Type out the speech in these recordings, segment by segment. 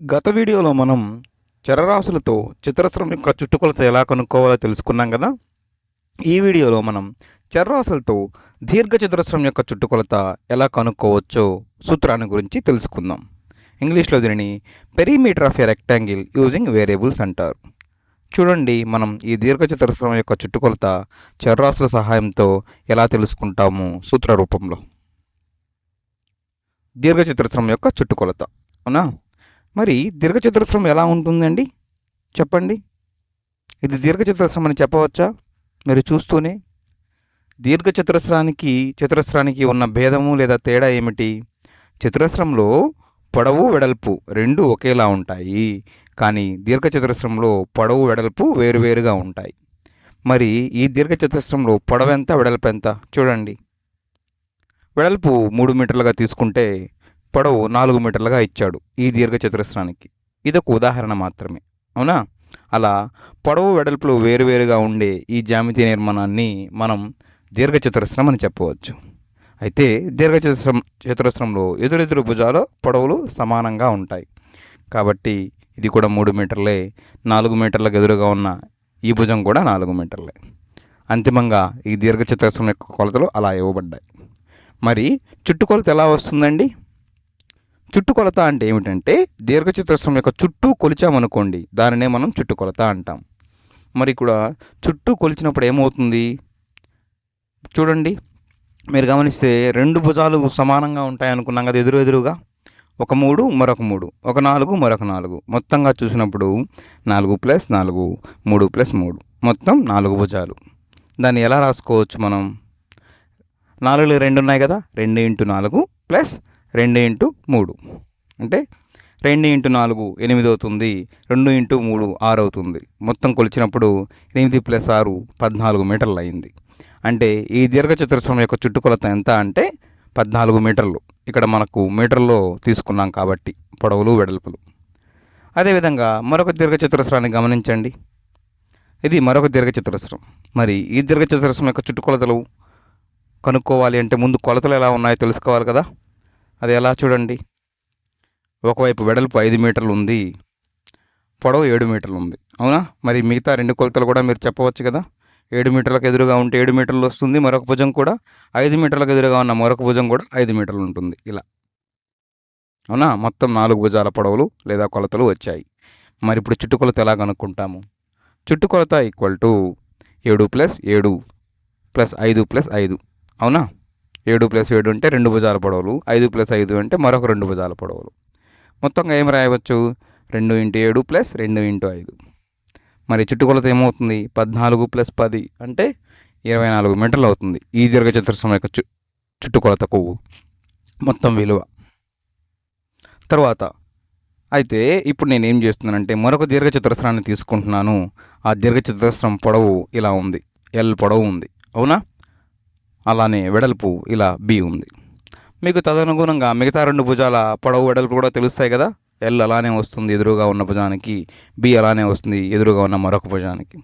గత వీడియోలో మనం చరరాశులతో చతురస్రం యొక్క చుట్టుకొలత ఎలా కనుక్కోవాలో తెలుసుకున్నాం కదా. ఈ వీడియోలో మనం చరరాశులతో దీర్ఘచతురస్రం యొక్క చుట్టుకొలత ఎలా కనుక్కోవచ్చో సూత్రాన్ని గురించి తెలుసుకుందాం. ఇంగ్లీష్లో దీనిని perimeter of a rectangle using variables అంటారు. చూడండి, మనం ఈ దీర్ఘచతురస్రం యొక్క చుట్టుకొలత చరరాశుల సహాయంతో ఎలా తెలుసుకుంటాము సూత్ర రూపంలో. దీర్ఘచతురస్రం యొక్క చుట్టుకొలత అవునా. మరి దీర్ఘచతురస్రం ఎలా ఉంటుందండి చెప్పండి. ఇది దీర్ఘచతురస్రం అని చెప్పవచ్చా? మీరు చూస్తూనే చతురస్రానికి ఉన్న భేదము లేదా తేడా ఏమిటి? చతురస్రంలో పొడవు వెడల్పు రెండు ఒకేలా ఉంటాయి, కానీ దీర్ఘచతురస్రంలో పొడవు వెడల్పు వేరువేరుగా ఉంటాయి. మరి ఈ దీర్ఘచతురస్రంలో పొడవు ఎంత, వెడల్పు ఎంత? చూడండి, వెడల్పు 3 మీటర్లుగా తీసుకుంటే పొడవు 4 మీటర్లుగా ఇచ్చాడు ఈ దీర్ఘచతురస్రానికి. ఇదొక ఉదాహరణ మాత్రమే, అవునా. అలా పొడవు వెడల్పులు వేరువేరుగా ఉండే ఈ జ్యామితి నిర్మాణాన్ని మనం దీర్ఘచతురస్రం అని చెప్పవచ్చు. అయితే చతురస్రంలో ఎదురెదురు భుజాల పొడవులు సమానంగా ఉంటాయి, కాబట్టి ఇది కూడా 3 మీటర్లే. 4 మీటర్లకు ఎదురుగా ఉన్న ఈ భుజం కూడా 4 మీటర్లే. అంతిమంగా ఈ దీర్ఘచతురస్రం యొక్క కొలతలు అలా ఇవ్వబడ్డాయి. మరి చుట్టుకొలత ఎలా వస్తుందండి? చుట్టుకొలత అంటే ఏమిటంటే, దీర్ఘచతురస్రం యొక్క చుట్టూ కొలిచామనుకోండి, దానినే మనం చుట్టుకొలత అంటాం. మరి కూడా చుట్టూ కొలిచినప్పుడు ఏమవుతుంది చూడండి, మీరు గమనిస్తే 2 భుజాలు సమానంగా ఉంటాయి అనుకున్నాం కదా, ఎదురుగా ఒక 3 మరొక 3, ఒక 4 మరొక 4, మొత్తంగా చూసినప్పుడు 4 + 4 3 + 3 మొత్తం 4 భుజాలు. దాన్ని ఎలా రాసుకోవచ్చు మనం? 4 2 ఉన్నాయి కదా, 2 × 4 + 2 × 3 అంటే 2 × 4 8 అవుతుంది, 2 × 3 6 అవుతుంది. మొత్తం కొలిచినప్పుడు 8 + 6 14 మీటర్లు అయింది. అంటే ఈ దీర్ఘచతురస్రం యొక్క చుట్టుకొలత ఎంత అంటే 14 మీటర్లు. ఇక్కడ మనకు మీటర్లో తీసుకున్నాం కాబట్టి పొడవులు వెడల్పులు. అదేవిధంగా మరొక దీర్ఘచతురస్రాన్ని గమనించండి. ఇది మరొక దీర్ఘచతురస్రం. మరి ఈ దీర్ఘచతురస్రం యొక్క చుట్టుకొలతలు కనుక్కోవాలి అంటే ముందు కొలతలు ఎలా ఉన్నాయో తెలుసుకోవాలి కదా. అది ఎలా చూడండి, ఒకవైపు వెడల్పు 5 మీటర్లు ఉంది, పొడవు 7 మీటర్లు ఉంది, అవునా. మరి మిగతా 2 కొలతలు కూడా మీరు చెప్పవచ్చు కదా. 7 మీటర్లకు ఎదురుగా ఉంటే 7 మీటర్లు వస్తుంది, మరొక భుజం కూడా 5 మీటర్లకు ఎదురుగా ఉన్న మరొక భుజం కూడా 5 మీటర్లు ఉంటుంది, ఇలా, అవునా. మొత్తం 4 భుజాల పొడవులు లేదా కొలతలు వచ్చాయి. మరి ఇప్పుడు చుట్టుకొలత ఎలా కనుక్కుంటాము? చుట్టుకొలత = 7 + 7 + 5 + 5, అవునా. 7 + 7 అంటే 2 భుజాల పొడవులు, 5 + 5 అంటే మరొక 2 భుజాల పొడవులు. మొత్తంగా ఏం రాయవచ్చు? 2 × 7 + 2 × 5. మరి చుట్టుకొలత ఏమవుతుంది? 14 + 10 అంటే 24 మీటర్లు అవుతుంది ఈ దీర్ఘచతురస్రం యొక్క చుట్టుకొలతకు మొత్తం విలువ. తర్వాత అయితే ఇప్పుడు నేను ఏం చేస్తున్నానంటే, మరొక దీర్ఘచతురస్రాన్ని తీసుకుంటున్నాను. ఆ దీర్ఘచతురస్రం పొడవు ఇలా ఉంది, L పొడవు ఉంది, అవునా. అలానే వెడల్పు ఇలా B ఉంది. మీకు తదనుగుణంగా మిగతా 2 భుజాల పొడవు వెడల్పు కూడా తెలుస్తాయి కదా. L అలానే వస్తుంది ఎదురుగా ఉన్న భుజానికి, B అలానే వస్తుంది ఎదురుగా ఉన్న మరొక భుజానికి.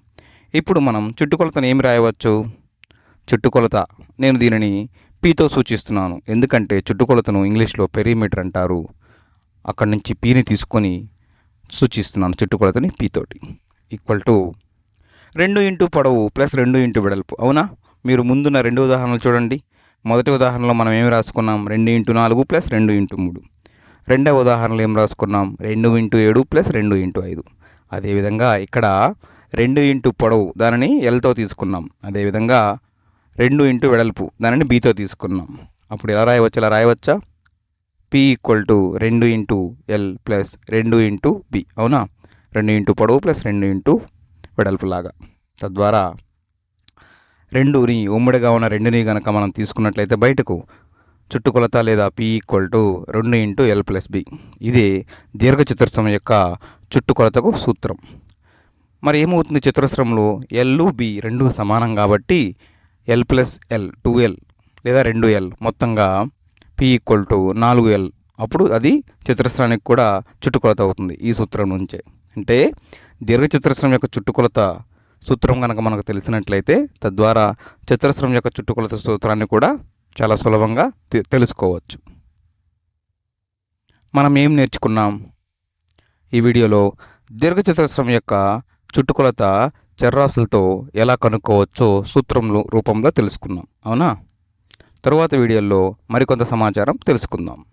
ఇప్పుడు మనం చుట్టుకొలతను ఏమి రాయవచ్చు? చుట్టుకొలత నేను దీనిని Pతో సూచిస్తున్నాను, ఎందుకంటే చుట్టుకొలతను ఇంగ్లీష్లో పెరిమీటర్ అంటారు. అక్కడి నుంచి Pని తీసుకొని సూచిస్తున్నాను చుట్టుకొలతని P తోటి. = 2 × పొడవు + 2 × వెడల్పు, అవునా. మీరు ముందున్న 2 ఉదాహరణలు చూడండి. మొదటి ఉదాహరణలో మనం ఏమి రాసుకున్నాం? 2 × 4 + 2 × 3. రెండవ ఉదాహరణలో ఏం రాసుకున్నాం? 2 × 7 + 2 × 5. అదేవిధంగా ఇక్కడ 2 × పొడవు దానిని Lతో తీసుకున్నాం, అదేవిధంగా 2 × వెడల్పు దానిని Bతో తీసుకున్నాం. అప్పుడు ఎలా రాయవచ్చు? ఇలా రాయవచ్చా? P = 2 × L + 2 × B, అవునా. 2 × పొడవు + 2 × వెడల్పు లాగా. తద్వారా 2ని ఉమ్మడిగా ఉన్న 2ని కనుక మనం తీసుకున్నట్లయితే బయటకు చుట్టుకొలత లేదా P = 2 × L + B. ఇదే దీర్ఘచతురస్రం యొక్క చుట్టుకొలతకు సూత్రం. మరి ఏమవుతుంది? చతురస్రంలో L, B రెండు సమానం కాబట్టి L + L 2L లేదా 2L, మొత్తంగా P = 4L. అప్పుడు అది చతురస్రానికి కూడా చుట్టుకొలత అవుతుంది ఈ సూత్రం నుంచే. అంటే దీర్ఘచతురస్రం యొక్క చుట్టుకొలత సూత్రం కనుక మనకు తెలిసినట్లయితే, తద్వారా చతురస్రం యొక్క చుట్టుకొలత సూత్రాన్ని కూడా చాలా సులభంగా తెలుసుకోవచ్చు. మనం ఏం నేర్చుకున్నాం? ఈ వీడియోలో దీర్ఘచతురస్రం యొక్క చుట్టుకొలత చర్రాసులతో ఎలా కనుక్కోవచ్చో సూత్రంలో రూపంలో తెలుసుకుందాం. అవునా? తరువాత వీడియోలో మరికొంత సమాచారం తెలుసుకుందాం.